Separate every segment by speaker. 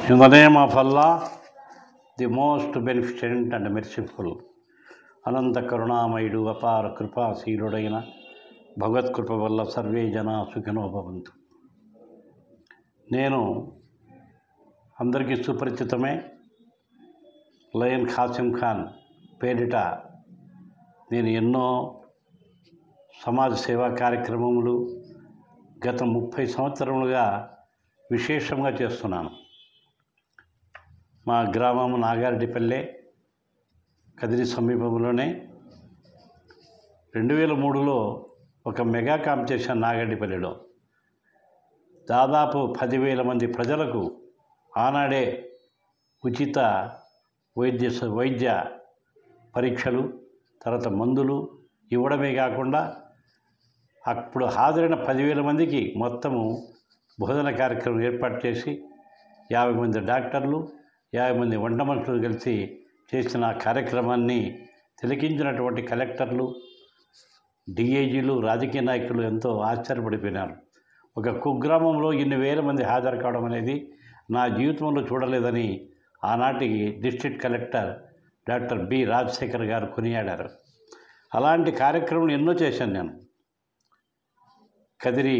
Speaker 1: In the name of Allah, the most beneficent and merciful, Ananta Karunamayidu Apara Kripa Sirudaina, Bhagat Kripa Valla Sarve Jana Sukhino Bhavantu. నేను అందరికీ సుపరిచితమే lion Qasim Khan పేరిట నేను ఎన్నో సమాజ సేవా కార్యక్రమములు గత 30 సంవత్సరములుగా విశేషంగా చేస్తున్నాను. మా గ్రామం నాగారెడ్డిపల్లె కదిరి సమీపంలోనే 2003లో ఒక మెగా కాంపిటీషన్ నాగారెడ్డిపల్లెలో దాదాపు 10,000 మంది ప్రజలకు ఆనాడే ఉచిత వైద్య పరీక్షలు తర్వాత మందులు ఇవ్వడమే కాకుండా అప్పుడు హాజరైన 10,000 మందికి మొత్తము బోధన కార్యక్రమం ఏర్పాటు చేసి 50 మంది డాక్టర్లు 50 మంది వంట మనుషులు కలిసి చేసిన కార్యక్రమాన్ని తిలకించినటువంటి కలెక్టర్లు, డిఐజీలు, రాజకీయ నాయకులు ఎంతో ఆశ్చర్యపడిపోయినారు. ఒక కుగ్రామంలో ఇన్ని వేల మంది హాజరు కావడం అనేది నా జీవితంలో చూడలేదని ఆనాటి district collector doctor B Rajasekhar గారు కొనియాడారు. అలాంటి కార్యక్రమం ఎన్నో చేశాను నేను. కదిరి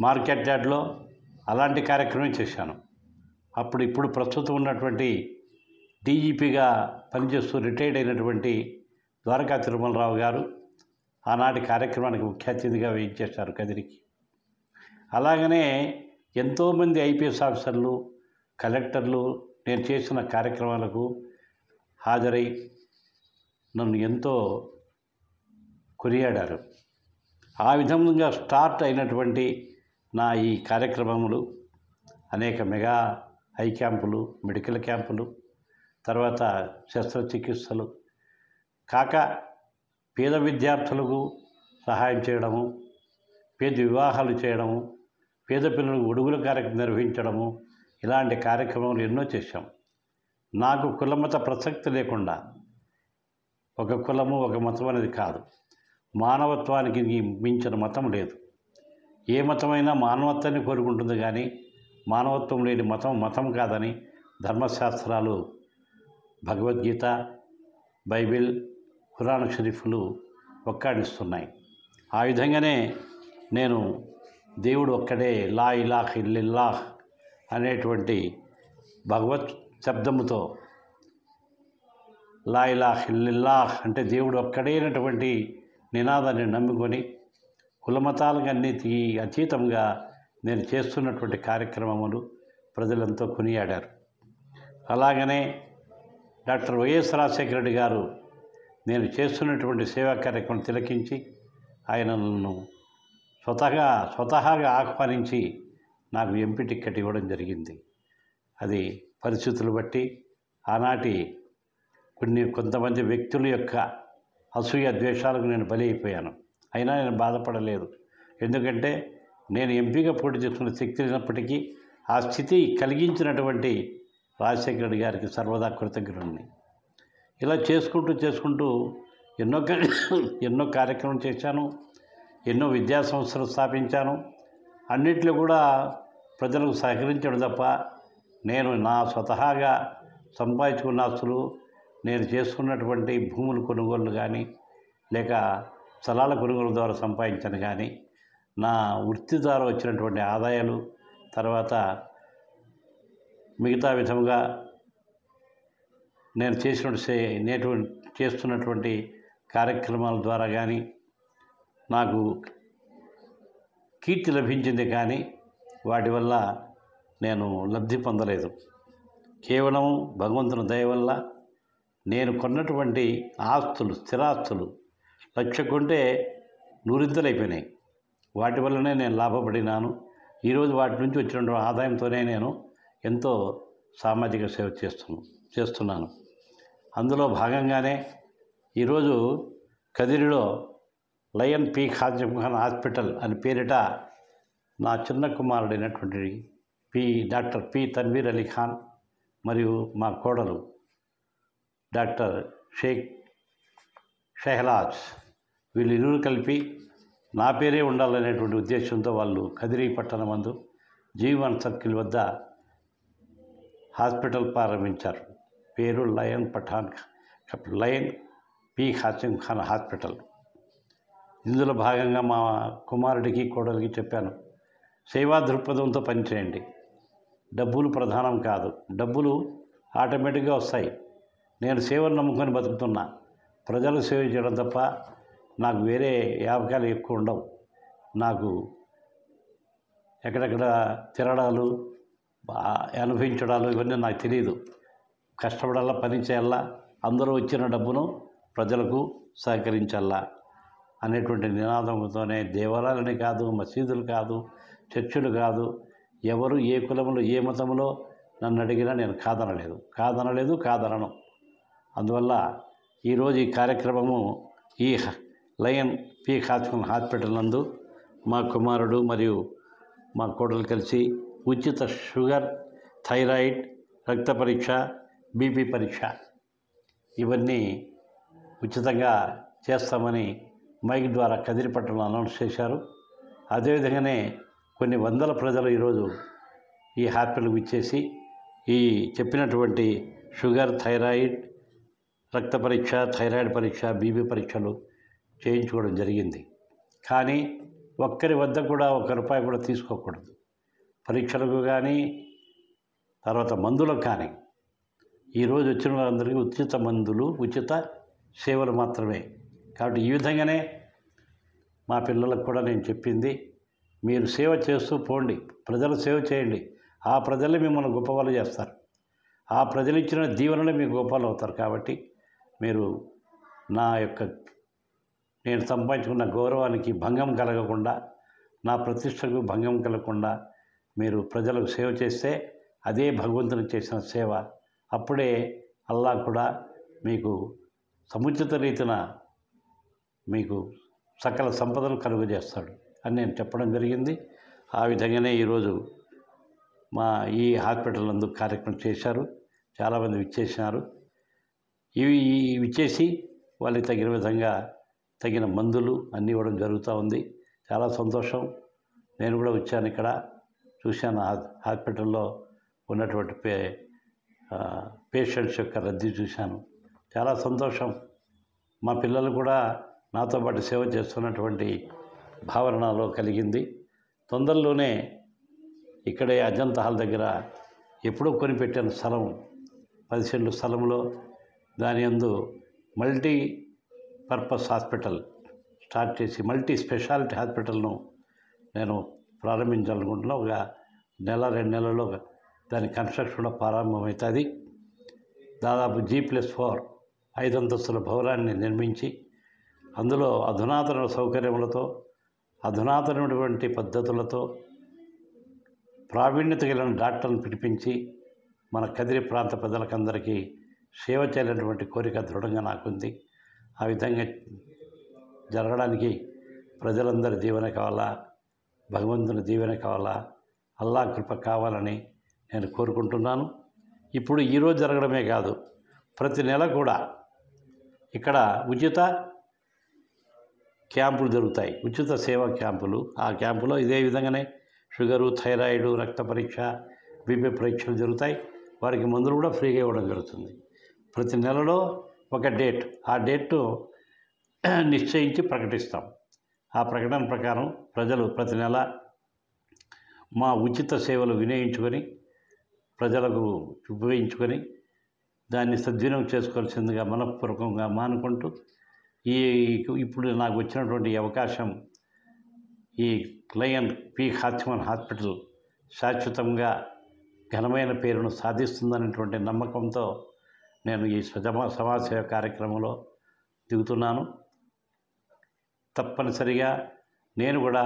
Speaker 1: మార్కెట్ యార్డ్లో అలాంటి కార్యక్రమం చేశాను. ఇప్పుడు ప్రస్తుతం ఉన్నటువంటి డీజీపీగా పనిచేస్తూ రిటైర్డ్ అయినటువంటి ద్వారకా తిరుమలరావు గారు ఆనాటి కార్యక్రమానికి ముఖ్య అతిథిగా వేయించేశారు కదిరికి. అలాగనే ఎంతోమంది ఐపీఎస్ ఆఫీసర్లు, కలెక్టర్లు నేను చేసిన కార్యక్రమాలకు హాజరై నన్ను ఎంతో కొనియాడారు. ఆ విధంగా స్టార్ట్ అయినటువంటి నా ఈ కార్యక్రమములు అనేక మెగా ఐ క్యాంపులు, మెడికల్ క్యాంపులు, తర్వాత శస్త్రచికిత్సలు కాక పేద విద్యార్థులకు సహాయం చేయడము, పేద వివాహాలు చేయడము, పేద పిల్లలకు ఉడుగుల కార్యక్రమం నిర్వహించడము, ఇలాంటి కార్యక్రమాలు ఎన్నో చేశాం. నాకు కులమత ప్రసక్తి లేకుండా ఒక కులము ఒక మతం అనేది కాదు, మానవత్వానికి మించిన మతం లేదు. ఏ మతమైనా మానవత్వాన్ని కోరుకుంటుంది కానీ మానవత్వం లేని మతం కాదని ధర్మశాస్త్రాలు, భగవద్గీత, బైబిల్, ఖురాన్ షరీఫ్లు ఒక్కాడిస్తున్నాయి. ఆ విధంగానే నేను దేవుడు ఒక్కడే, లా ఇలాహ ఇల్లిల్లాహ్ అనేటువంటి భగవత్ శబ్దముతో లా ఇలాహ ఇల్లిల్లాహ్ అంటే దేవుడు ఒక్కడే అనేటువంటి నినాదాన్ని నమ్ముకొని కులమతాలకు అన్నిటికీ అతీతంగా నేను చేస్తున్నటువంటి కార్యక్రమములు ప్రజలంతా కొనియాడారు. అలాగనే డాక్టర్ వైఎస్ రాజశేఖర రెడ్డి గారు నేను సేవా కార్యక్రమం తిలకించి ఆయన నన్ను స్వతహాగా ఆహ్వానించి నాకు ఎంపీ టికెట్ ఇవ్వడం జరిగింది. అది పరిస్థితులు బట్టి ఆనాటి కొంతమంది వ్యక్తుల యొక్క అసూయ ద్వేషాలకు నేను బలి అయిపోయాను. అయినా నేను బాధపడలేదు. ఎందుకంటే నేను ఎంపీగా పోటీ చేసుకున్న శక్తి లేనప్పటికీ ఆ స్థితి కలిగించినటువంటి రాజశేఖర రెడ్డి గారికి సర్వదా కృతజ్ఞుడిని. ఇలా చేసుకుంటూ ఎన్నో కార్యక్రమం చేశాను, ఎన్నో విద్యా సంస్థలు స్థాపించాను. అన్నిట్లో కూడా ప్రజలకు సహకరించడం తప్ప నేను నా స్వతహాగా సంపాదించుకున్న ఆస్తులు, నేను చేసుకున్నటువంటి భూముల కొనుగోలు కానీ లేక స్థలాల కొనుగోలు ద్వారా సంపాదించాను కానీ నా వృత్తి ద్వారా వచ్చినటువంటి ఆదాయాలు, తర్వాత మిగతా విధంగా నేను చేస్తున్నటువంటి కార్యక్రమాల ద్వారా కానీ నాకు కీర్తి లభించింది కానీ వాటి వల్ల నేను లబ్ధి పొందలేదు. కేవలం భగవంతుని దయ వల్ల నేను కొన్నటువంటి ఆస్తులు, స్థిరాస్తులు 1,00,000 కొంటే 100 అయిపోయినాయి. వాటి వల్లనే నేను లాభపడినాను. ఈరోజు వాటి నుంచి వచ్చిన ఆదాయంతోనే నేను ఎంతో సామాజిక సేవ చేస్తున్నాను. అందులో భాగంగానే ఈరోజు కదిరిలో lion P Khasim Khan hospital అని పేరిట నా చిన్న కుమారుడైనటువంటి డాక్టర్ పి తన్వీర్ అలీ ఖాన్ మరియు మా కోడలు డాక్టర్ షెహలాజ్ వీళ్ళిరువురు కలిపి నా పేరే ఉండాలనేటువంటి ఉద్దేశంతో వాళ్ళు కదిరి పట్టణమందు జీవన్ సర్కిల్ వద్ద హాస్పిటల్ ప్రారంభించారు. పేరు lion P Hasim Khan hospital. ఇందులో భాగంగా మా కుమారుడికి కోడలికి చెప్పాను, సేవా దృక్పథంతో పనిచేయండి. డబ్బులు ప్రధానం కాదు, డబ్బులు ఆటోమేటిక్గా వస్తాయి. నేను సేవను నమ్ముకొని బతుకుతున్నా. ప్రజలకు సేవ చేయడం తప్ప నాకు వేరే వ్యాపకాలు ఎక్కువ ఉండవు. నాకు ఎక్కడెక్కడ తిరగడాలు, అనుభవించడాలు ఇవన్నీ నాకు తెలియదు. కష్టపడాలా, పని చేయాలా, అందరూ వచ్చిన డబ్బును ప్రజలకు సహకరించాలా అనేటువంటి నినాదంతోనే దేవాలయాలని కాదు, మసీదులు కాదు, చర్చిలు కాదు, ఎవరు ఏ కులంలో ఏ మతంలో నన్ను అడిగినా నేను కాదనను. అందువల్ల ఈరోజు ఈ కార్యక్రమము ఈ లయన్ పి హాసిం హాస్పిటల్ నందు మా కుమారుడు మరియు మా కోడలు కలిసి ఉచిత షుగర్, థైరాయిడ్, రక్త పరీక్ష, బీపీ పరీక్ష ఇవన్నీ ఉచితంగా చేస్తామని మైక్ ద్వారా కదిరిపట్టణంలో అనౌన్స్ చేశారు. అదేవిధంగానే కొన్ని వందల ప్రజలు ఈరోజు ఈ హాస్పిటల్కి ఇచ్చేసి ఈ చెప్పినటువంటి షుగర్, థైరాయిడ్, రక్త పరీక్ష, థైరాయిడ్ పరీక్ష, బీపీ పరీక్షలు చేయించుకోవడం జరిగింది. కానీ ఒక్కరి వద్ద కూడా ₹1 కూడా తీసుకోకూడదు. పరీక్షలకు కానీ తర్వాత మందులకు కానీ ఈరోజు వచ్చిన వారందరికీ ఉచిత మందులు, ఉచిత సేవలు మాత్రమే. కాబట్టి ఈ విధంగానే మా పిల్లలకు కూడా నేను చెప్పింది, మీరు సేవ చేస్తూ పోండి, ప్రజలు సేవ చేయండి. ఆ ప్రజలే మిమ్మల్ని గొప్పవాళ్ళు చేస్తారు. ఆ ప్రజలు ఇచ్చిన దీవెనలే మీకు గొప్పవాళ్ళు అవుతారు. కాబట్టి మీరు నేను సంపాదించుకున్న గౌరవానికి భంగం కలగకుండా, నా ప్రతిష్టకు భంగం కలగకుండా మీరు ప్రజలకు సేవ చేస్తే అదే భగవంతుని చేసిన సేవ. అప్పుడే అల్లా కూడా మీకు సముచిత రీతిన మీకు సకల సంపదలు కలుగజేస్తాడు అని నేను చెప్పడం జరిగింది. ఆ విధంగానే ఈరోజు మా ఈ హాస్పిటల్ నందు కార్యక్రమం చేశారు. చాలామంది విచ్చేసినారు. ఇవి విచ్చేసి వాళ్ళకి తగిన విధంగా తగిన మందులు అన్నీ ఇవ్వడం జరుగుతూ ఉంది. చాలా సంతోషం. నేను కూడా వచ్చాను, ఇక్కడ చూశాను హాస్పిటల్లో ఉన్నటువంటి పేషెంట్స్ యొక్క రద్దీ చూశాను. చాలా సంతోషం. మా పిల్లలు కూడా నాతో పాటు సేవ చేస్తున్నటువంటి భావన నాలో కలిగింది. తొందరలోనే ఇక్కడే అజంతా హాల్ దగ్గర ఎప్పుడో కొనిపెట్టిన స్థలం, 10 సెంట్ల స్థలంలో దాని యందు మల్టీ పర్పస్ హాస్పిటల్ స్టార్ట్ చేసి మల్టీ స్పెషాలిటీ హాస్పిటల్ను నేను ప్రారంభించాలనుకుంటున్నా. ఒక 1-2 నెలల్లో దాని కన్స్ట్రక్షన్ కూడా ప్రారంభమవుతుంది. దాదాపు G+4 5 అంతస్తుల భవనాన్ని నిర్మించి అందులో అధునాతన సౌకర్యములతో, అధునాతనమైనటువంటి పద్ధతులతో ప్రావీణ్యత కలిగిన డాక్టర్లను పిలిపించి మన కదిరి ప్రాంత ప్రజలకందరికీ సేవ చేయాలనేటువంటి కోరిక దృఢంగా నాకుంది. ఆ విధంగా జరగడానికి ప్రజలందరి దీవెన కావాలా, భగవంతుని దీవెన కావాలా, అల్లా కృప కావాలని నేను కోరుకుంటున్నాను. ఇప్పుడు ఈరోజు జరగడమే కాదు, ప్రతి నెల కూడా ఇక్కడ ఉచిత క్యాంపులు జరుగుతాయి, ఉచిత సేవా క్యాంపులు. ఆ క్యాంపులో ఇదే విధంగానే షుగరు, థైరాయిడ్, రక్త పరీక్ష, బీపీ పరీక్షలు జరుగుతాయి. వారికి మందులు కూడా ఫ్రీగా ఇవ్వడం జరుగుతుంది. ప్రతి నెలలో ఒక డేట్, ఆ డేట్ను నిశ్చయించి ప్రకటిస్తాం. ఆ ప్రకటన ప్రకారం ప్రజలు ప్రతి నెల మా ఉచిత సేవలు వినియోగించుకొని, ప్రజలకు ఉపయోగించుకొని దాన్ని సద్వినియోగం చేసుకోవాల్సిందిగా మనఃపూర్వకంగా మానుకుంటూ, ఇప్పుడు నాకు వచ్చినటువంటి అవకాశం ఈ లయన్ పి హాసిం హాస్పిటల్ శాశ్వతంగా ఘనమైన పేరును సాధిస్తుందనేటువంటి నమ్మకంతో నేను ఈ సమాజసేవ కార్యక్రమంలో దిగుతున్నాను. తప్పనిసరిగా నేను కూడా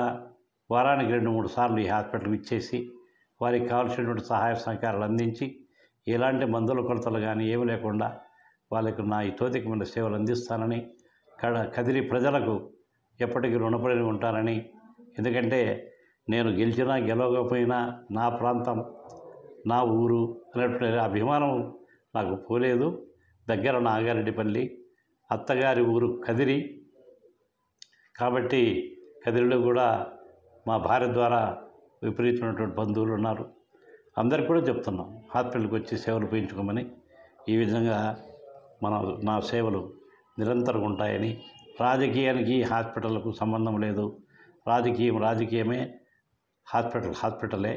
Speaker 1: వారానికి 2-3 సార్లు ఈ హాస్పిటల్కి ఇచ్చేసి వారికి కావాల్సినటువంటి సహాయ సహకారాలు అందించి, ఎలాంటి మందుల కొరతలు కానీ ఏమి లేకుండా వాళ్ళకు నా ఈ తోతికమైన సేవలు అందిస్తానని, కదిరి ప్రజలకు ఎప్పటికీ రుణపడి ఉంటానని. ఎందుకంటే నేను గెలిచినా గెలవకపోయినా నా ప్రాంతం, నా ఊరు అనేటువంటి అభిమానం నాకు పోలేదు. దగ్గర నాగారెడ్డిపల్లి, అత్తగారి ఊరు కదిరి. కాబట్టి కదిరిలో కూడా మా భార్య ద్వారా విపరీతమైనటువంటి బంధువులు ఉన్నారు. అందరికి కూడా చెప్తున్నాం హాస్పిటల్కి వచ్చి సేవలు పెంచుకోమని. ఈ విధంగా నా సేవలు నిరంతరం ఉంటాయని, రాజకీయానికి హాస్పిటల్కు సంబంధం లేదు. రాజకీయమే, హాస్పిటలే.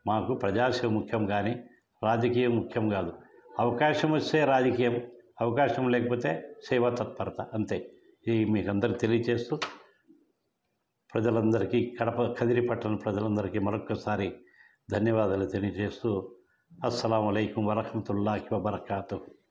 Speaker 1: మాకు ప్రజాసేవ ముఖ్యం కానీ రాజకీయం ముఖ్యం కాదు. అవకాశం వస్తే రాజకీయం, అవకాశం లేకపోతే సేవా తత్పరత, అంతే. ఇది మీకు అందరికీ తెలియజేస్తూ ప్రజలందరికీ, కదిరి పట్టణ ప్రజలందరికీ మరొక్కసారి ధన్యవాదాలు తెలియజేస్తూ అస్సలాము అలైకుం వరహమతుల్లాహి వబరకాతుహు.